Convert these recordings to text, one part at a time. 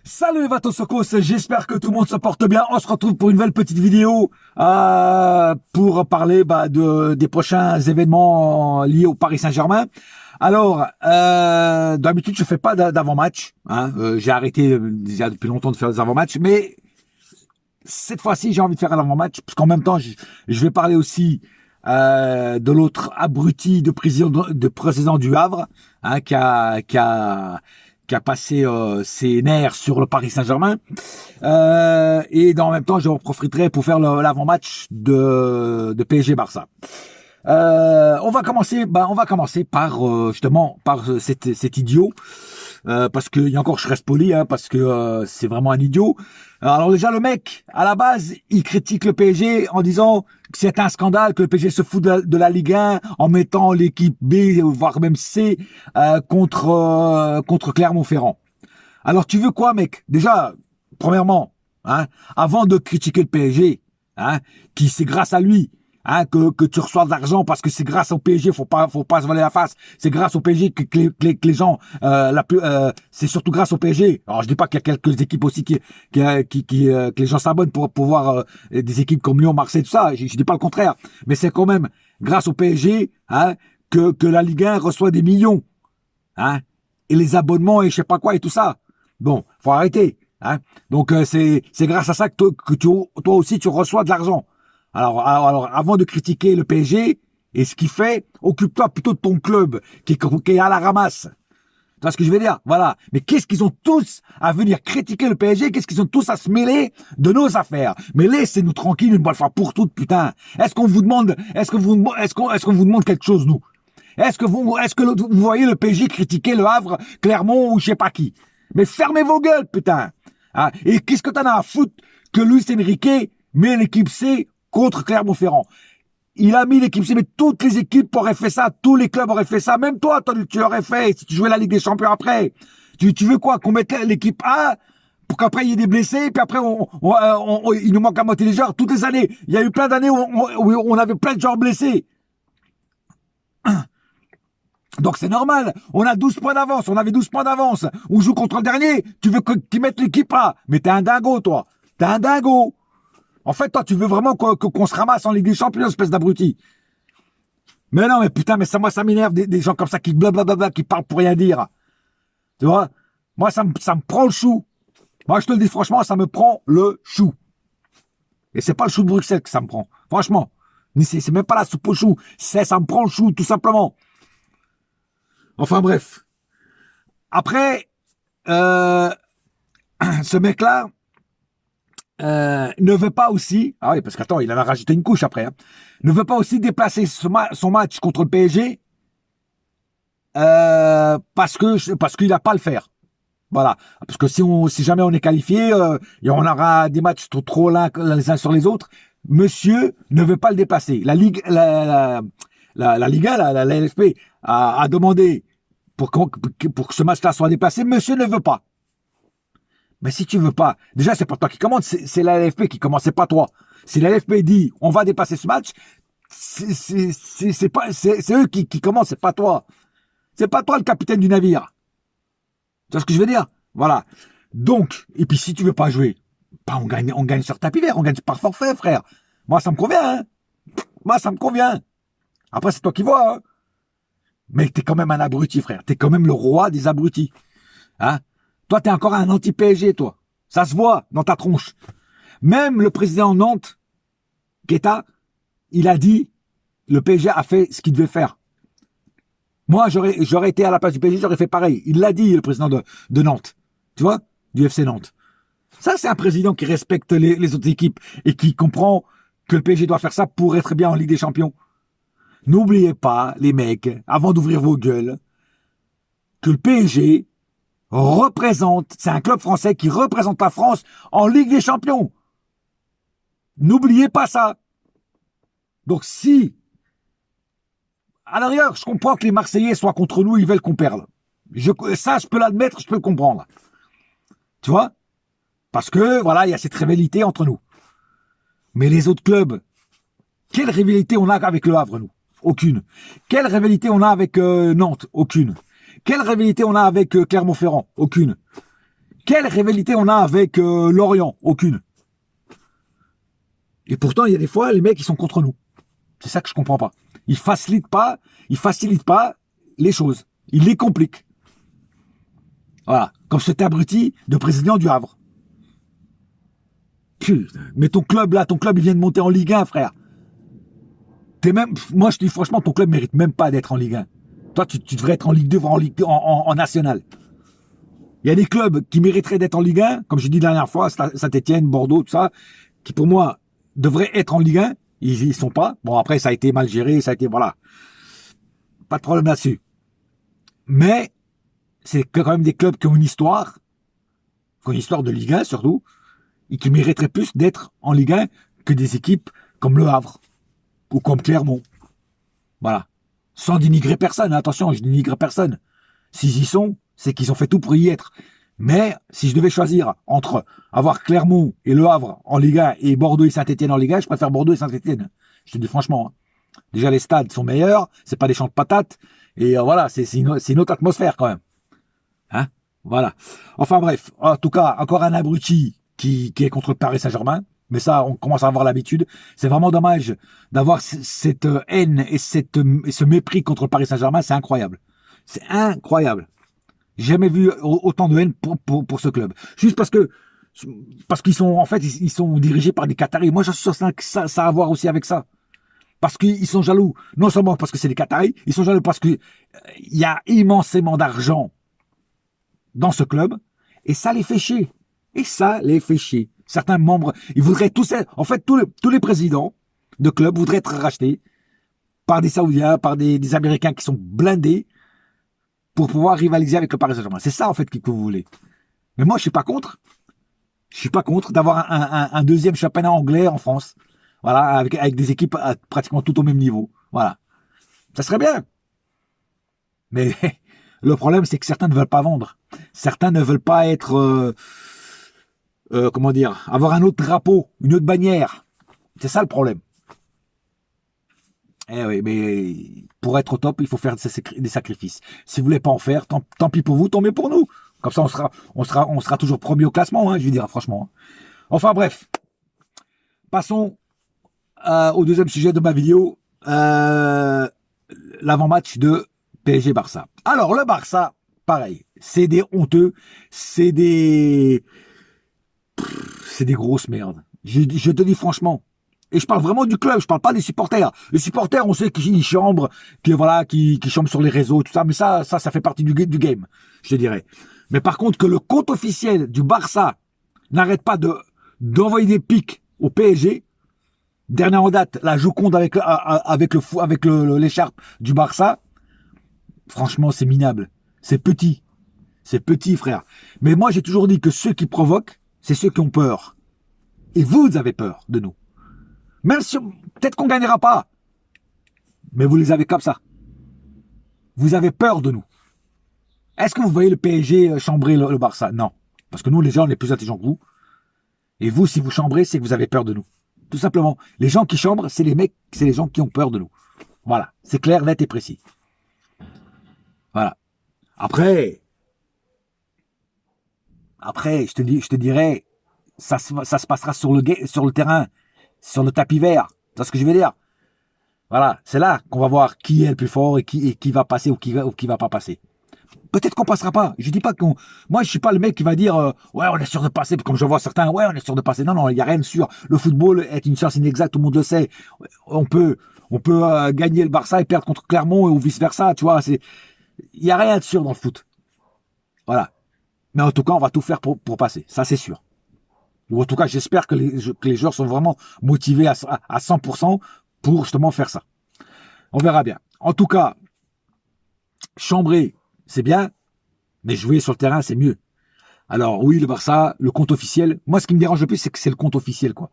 Salut les Vatosokos, j'espère que tout le monde se porte bien. On se retrouve pour une nouvelle petite vidéo pour parler des prochains événements liés au Paris Saint-Germain. Alors, d'habitude, je fais pas d'avant-match. J'ai arrêté déjà depuis longtemps de faire des avant-matchs, mais cette fois-ci, j'ai envie de faire un avant-match, parce qu'en même temps, je vais parler aussi de l'autre abruti de président du Havre, qui a passé ses nerfs sur le Paris Saint-Germain. Et en même temps, je profiterai pour faire l'avant-match de PSG-Barça. On va commencer par justement par cet idiot. Parce que et encore je reste poli, parce que c'est vraiment un idiot. Alors déjà le mec, à la base, il critique le PSG en disant que c'est un scandale que le PSG se fout de la Ligue 1 en mettant l'équipe B, voire même C, contre Clermont-Ferrand. Alors tu veux quoi, mec? Déjà, premièrement, avant de critiquer le PSG, qui c'est grâce à lui que tu reçois de l'argent parce que c'est grâce au PSG, faut pas se voiler la face. C'est grâce au PSG que les gens, c'est surtout grâce au PSG. Alors je dis pas qu'il y a quelques équipes aussi que les gens s'abonnent pour voir des équipes comme Lyon, Marseille, tout ça. Je dis pas le contraire, mais c'est quand même grâce au PSG que la Ligue 1 reçoit des millions, et les abonnements et je sais pas quoi et tout ça. Bon, faut arrêter. Donc c'est grâce à ça que toi aussi tu reçois de l'argent. Alors, avant de critiquer le PSG et ce qu'il fait, occupe-toi plutôt de ton club qui est à la ramasse. Tu vois ce que je veux dire? Voilà. Mais qu'est-ce qu'ils ont tous à venir critiquer le PSG? Qu'est-ce qu'ils ont tous à se mêler de nos affaires? Mais laissez-nous tranquilles une bonne fois pour toutes, putain. Est-ce qu'on vous demande quelque chose, nous? Est-ce que vous voyez le PSG critiquer le Havre, Clermont ou je sais pas qui? Mais fermez vos gueules, putain. Et qu'est-ce que t'en as à foutre que Luis Enrique met l'équipe C contre Clermont-Ferrand? Il a mis l'équipe C, mais toutes les équipes auraient fait ça, tous les clubs auraient fait ça, même toi, tu l'aurais fait si tu jouais la Ligue des Champions après. Tu veux quoi? Qu'on mette l'équipe A pour qu'après il y ait des blessés, puis après il nous manque à moitié des joueurs. Toutes les années, il y a eu plein d'années où on avait plein de joueurs blessés. Donc c'est normal, on a 12 points d'avance, on avait 12 points d'avance, on joue contre le dernier, tu veux qu'ils mettent l'équipe A, mais t'es un dingo toi, t'es un dingo. En fait toi tu veux vraiment qu'on se ramasse en Ligue des Champions, espèce d'abruti. Mais non mais putain, mais ça m'énerve des gens comme ça qui blablabla, qui parlent pour rien dire. Tu vois, moi ça me prend le chou, moi je te le dis franchement, ça me prend le chou. Et c'est pas le chou de Bruxelles que ça me prend, franchement, c'est même pas la soupe au chou, ça me prend le chou tout simplement. Enfin bref. Après, ce mec-là ne veut pas aussi, ah oui, parce qu'attends, il en a rajouté une couche après, ne veut pas aussi déplacer son match contre le PSG parce qu'il n'a pas à le faire. Voilà. Parce que si jamais on est qualifié, et on aura des matchs trop les uns sur les autres, monsieur ne veut pas le déplacer. La Ligue, la Liga, la LFP a demandé pour que ce match-là soit déplacé, monsieur ne veut pas. Mais si tu veux pas, déjà c'est pas toi qui commande, c'est la LFP qui commence, c'est pas toi. Si la LFP dit on va dépasser ce match, c'est eux qui commencent, c'est pas toi. C'est pas toi le capitaine du navire. Tu vois ce que je veux dire? Voilà. Donc, et puis si tu veux pas jouer, on gagne sur tapis vert, on gagne par forfait, frère. Moi ça me convient, Moi ça me convient. Après c'est toi qui vois, Mais t'es quand même un abruti, frère. T'es quand même le roi des abrutis. Toi, t'es encore un anti-PSG, toi. Ça se voit dans ta tronche. Même le président Nantes, Guetta, il a dit, le PSG a fait ce qu'il devait faire. Moi, j'aurais été à la place du PSG, j'aurais fait pareil. Il l'a dit, le président de Nantes. Tu vois? Du FC Nantes. Ça, c'est un président qui respecte les autres équipes et qui comprend que le PSG doit faire ça pour être bien en Ligue des Champions. N'oubliez pas, les mecs, avant d'ouvrir vos gueules, que le PSG représente, c'est un club français qui représente la France en Ligue des Champions. N'oubliez pas ça. Donc si, à l'arrière, je comprends que les Marseillais soient contre nous, ils veulent qu'on perde. Ça, je peux l'admettre, je peux le comprendre. Tu vois? Parce que, voilà, il y a cette rivalité entre nous. Mais les autres clubs, quelle rivalité on a avec le Havre, nous? Aucune. Quelle rivalité on a avec Nantes? Aucune. Quelle rivalité on a avec Clermont-Ferrand? Aucune. Quelle rivalité on a avec Lorient? Aucune. Et pourtant, il y a des fois, les mecs, ils sont contre nous. C'est ça que je comprends pas. Ils facilitent pas les choses. Ils les compliquent. Voilà. Comme cet abruti de président du Havre. Putain. Mais ton club là, ton club, il vient de monter en Ligue 1, frère. Moi, je te dis franchement, ton club mérite même pas d'être en Ligue 1. Toi, tu devrais être en Ligue 2, voire en National. Il y a des clubs qui mériteraient d'être en Ligue 1, comme je dis la dernière fois, Saint-Etienne, Bordeaux, tout ça, qui pour moi devraient être en Ligue 1. Ils y sont pas. Bon, après, ça a été mal géré, ça a été, voilà. Pas de problème là-dessus. Mais, c'est quand même des clubs qui ont une histoire de Ligue 1 surtout, et qui mériteraient plus d'être en Ligue 1 que des équipes comme Le Havre ou comme Clermont. Voilà. Sans dénigrer personne, attention, je dénigre personne. S'ils y sont, c'est qu'ils ont fait tout pour y être. Mais si je devais choisir entre avoir Clermont et Le Havre en Ligue 1 et Bordeaux et Saint-Etienne en Ligue 1, je préfère Bordeaux et Saint-Etienne. Je te dis franchement. Hein. Déjà, les stades sont meilleurs, c'est pas des champs de patates. Et voilà, c'est une autre atmosphère quand même. Hein? Voilà. Enfin bref, en tout cas, encore un abruti qui est contre Paris Saint-Germain. Mais ça, on commence à avoir l'habitude. C'est vraiment dommage d'avoir cette haine et ce mépris contre Paris Saint-Germain. C'est incroyable. C'est incroyable. J'ai jamais vu autant de haine pour ce club. Juste parce qu'ils sont, en fait, ils sont dirigés par des Qataris. Moi, je suis sûr que ça a à voir aussi avec ça. Parce qu'ils sont jaloux. Non seulement parce que c'est des Qataris, ils sont jaloux parce que il y a immensément d'argent dans ce club. Et ça les fait chier. Et ça les fait chier. Certains membres, ils voudraient tous être, en fait, tous les présidents de clubs voudraient être rachetés par des Saoudiens, par des Américains qui sont blindés pour pouvoir rivaliser avec le Paris Saint-Germain. C'est ça, en fait, que vous voulez. Mais moi, je suis pas contre. Je suis pas contre d'avoir un deuxième championnat anglais en France. Voilà, avec des équipes pratiquement toutes au même niveau. Voilà. Ça serait bien. Mais le problème, c'est que certains ne veulent pas vendre. Certains ne veulent pas être, comment dire, avoir un autre drapeau, une autre bannière. C'est ça le problème. Eh oui, mais pour être au top, il faut faire des sacrifices. Si vous voulez pas en faire, tant pis pour vous, tant mieux pour nous. Comme ça, on sera toujours premier au classement, hein, je veux dire, franchement. Enfin bref, passons au deuxième sujet de ma vidéo, l'avant-match de PSG-Barça. Alors, le Barça, pareil, c'est des honteux, c'est des grosses merdes. Je te dis franchement. Et je parle vraiment du club, je parle pas des supporters. Les supporters, on sait qu'ils chambrent, qu'ils chambrent sur les réseaux, tout ça, mais ça fait partie du game, je te dirais. Mais par contre, que le compte officiel du Barça n'arrête pas d'envoyer des pics au PSG, dernière en date, la Joconde avec l'écharpe du Barça, franchement, c'est minable. C'est petit. C'est petit, frère. Mais moi, j'ai toujours dit que ceux qui provoquent, c'est ceux qui ont peur. Et vous avez peur de nous. Même si, peut-être qu'on ne gagnera pas. Mais vous les avez comme ça. Vous avez peur de nous. Est-ce que vous voyez le PSG chambrer le Barça? Non. Parce que nous, les gens, on est plus intelligents que vous. Et vous, si vous chambrez, c'est que vous avez peur de nous. Tout simplement. Les gens qui chambrent, c'est les gens qui ont peur de nous. Voilà. C'est clair, net et précis. Voilà. Après, je te dirais, ça se passera sur le terrain, sur le tapis vert. Tu vois ce que je veux dire? Voilà, c'est là qu'on va voir qui est le plus fort et qui va passer ou qui va pas passer. Peut-être qu'on passera pas. Je dis pas qu'on. Moi, je suis pas le mec qui va dire ouais, on est sûr de passer. Comme je vois certains, ouais, on est sûr de passer. Non, il y a rien de sûr. Le football est une science inexacte. Tout le monde le sait. On peut gagner le Barça et perdre contre Clermont ou vice versa. Tu vois, il y a rien de sûr dans le foot. Voilà. Mais en tout cas, on va tout faire pour passer. Ça, c'est sûr. Ou en tout cas, j'espère que les joueurs sont vraiment motivés à 100% pour justement faire ça. On verra bien. En tout cas, chambrer, c'est bien, mais jouer sur le terrain, c'est mieux. Alors oui, le Barça, le compte officiel. Moi, ce qui me dérange le plus, c'est que c'est le compte officiel, quoi.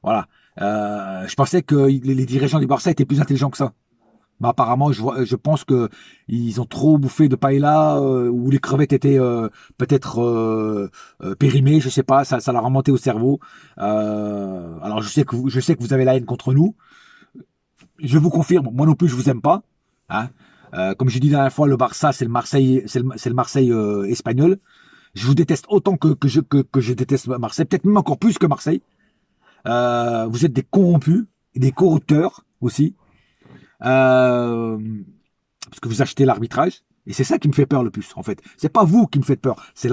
Voilà. Je pensais que les dirigeants du Barça étaient plus intelligents que ça. Mais apparemment, je pense que ils ont trop bouffé de paella ou les crevettes étaient peut-être périmées, je sais pas, ça leur a remonté au cerveau. Alors je sais que vous avez la haine contre nous. Je vous confirme, moi non plus je vous aime pas. Hein. Comme j'ai dit la dernière fois, le Barça c'est le Marseille espagnol. Je vous déteste autant que je déteste Marseille, peut-être même encore plus que Marseille. Vous êtes des corrompus, des corrupteurs aussi, parce que vous achetez l'arbitrage. Et c'est ça qui me fait peur le plus, en fait. C'est pas vous qui me faites peur, c'est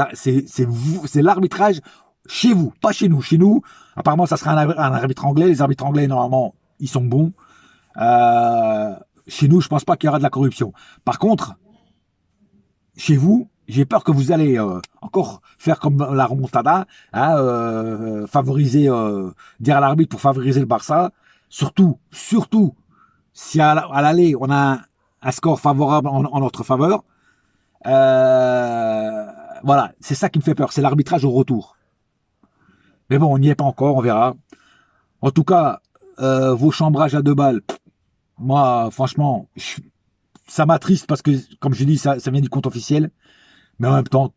l'arbitrage chez vous, pas chez nous. Chez nous, apparemment, ça sera un arbitre anglais. Les arbitres anglais, normalement, ils sont bons. Chez nous, je pense pas qu'il y aura de la corruption. Par contre, chez vous, j'ai peur que vous allez encore faire comme la remontada, hein, favoriser, dire à l'arbitre pour favoriser le Barça. Surtout, si à l'aller, on a un score favorable en notre faveur. Voilà, c'est ça qui me fait peur, c'est l'arbitrage au retour. Mais bon, on n'y est pas encore, on verra. En tout cas, vos chambrages à 2 balles, moi, franchement, ça m'attriste parce que, comme je dis, ça vient du compte officiel. Mais en même temps,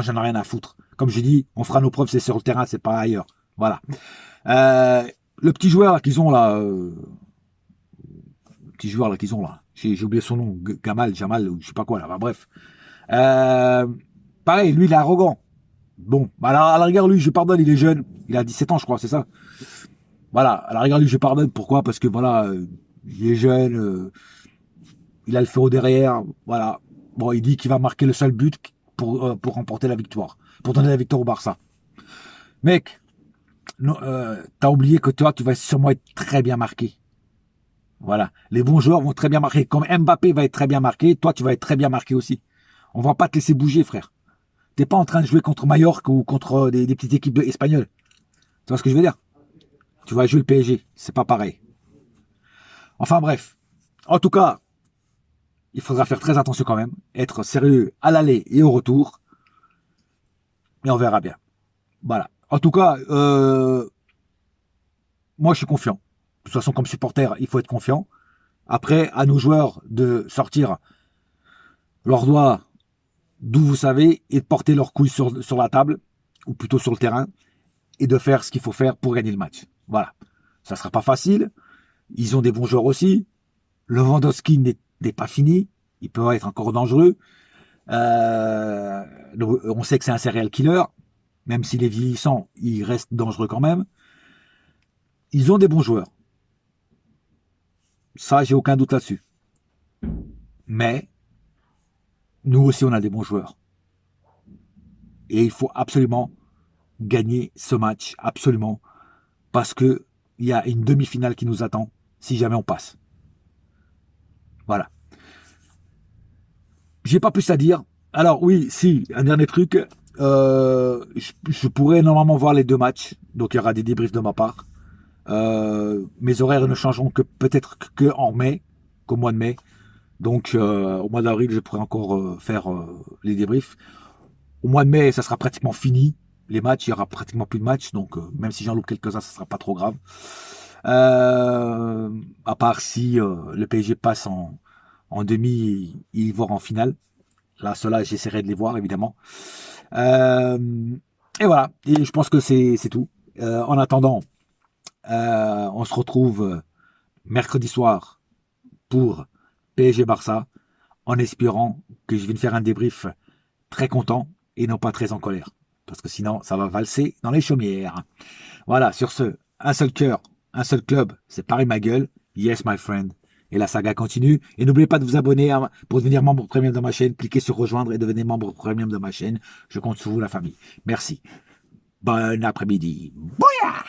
j'en ai rien à foutre. Comme je dis, on fera nos preuves, c'est sur le terrain, c'est pas ailleurs. Voilà. Le petit joueur là qu'ils ont là, j'ai oublié son nom, Jamal, ou je sais pas quoi là. Bah, bref. Pareil, lui, il est arrogant. Bon, alors à la rigueur, lui, je pardonne, il est jeune. Il a 17 ans, je crois, c'est ça. Voilà, à la rigueur, lui, je pardonne. Pourquoi? Parce que voilà, il est jeune, il a le feu derrière. Voilà. Bon, il dit qu'il va marquer le seul but pour remporter la victoire, pour donner la victoire au Barça. Mec, t'as oublié que toi, tu vas sûrement être très bien marqué. Voilà. Les bons joueurs vont très bien marquer. Comme Mbappé va être très bien marqué, toi, tu vas être très bien marqué aussi. On va pas te laisser bouger, frère. T'es pas en train de jouer contre Mallorca ou contre des petites équipes espagnoles. Tu vois ce que je veux dire? Tu vas jouer le PSG. C'est pas pareil. Enfin bref. En tout cas, il faudra faire très attention quand même. Être sérieux à l'aller et au retour. Et on verra bien. Voilà. En tout cas, moi je suis confiant. De toute façon, comme supporter, il faut être confiant. Après, à nos joueurs de sortir leurs doigts d'où vous savez et de porter leurs couilles sur la table, ou plutôt sur le terrain, et de faire ce qu'il faut faire pour gagner le match. Voilà. Ça ne sera pas facile. Ils ont des bons joueurs aussi. Lewandowski n'est pas fini. Il peut être encore dangereux. On sait que c'est un serial killer. Même s'il est vieillissant, il reste dangereux quand même. Ils ont des bons joueurs. Ça, j'ai aucun doute là-dessus. Mais, nous aussi, on a des bons joueurs. Et il faut absolument gagner ce match. Absolument. Parce qu'il y a une demi-finale qui nous attend si jamais on passe. Voilà. J'ai pas plus à dire. Alors oui, si, un dernier truc. Je pourrais normalement voir les 2 matchs. Donc il y aura des débriefs de ma part. Mes horaires ne changeront que peut-être qu'en mai, qu'au mois de mai. Donc au mois d'avril, je pourrais encore faire les débriefs. Au mois de mai, ça sera pratiquement fini. Les matchs, il y aura pratiquement plus de matchs. Donc même si j'en loupe quelques-uns, ça sera pas trop grave. À part si le PSG passe en demi, ils vont en finale. Là, ceux-là, j'essaierai de les voir, évidemment. Et voilà. Et je pense que c'est tout. En attendant, on se retrouve mercredi soir pour PSG Barça, en espérant que je vienne faire un débrief très content et non pas très en colère. Parce que sinon, ça va valser dans les chaumières. Voilà, sur ce, un seul cœur, un seul club, c'est Paris ma gueule. Yes, my friend. Et la saga continue. Et n'oubliez pas de vous abonner pour devenir membre premium de ma chaîne. Cliquez sur rejoindre et devenez membre premium de ma chaîne. Je compte sur vous, la famille. Merci. Bon après-midi. Bouya!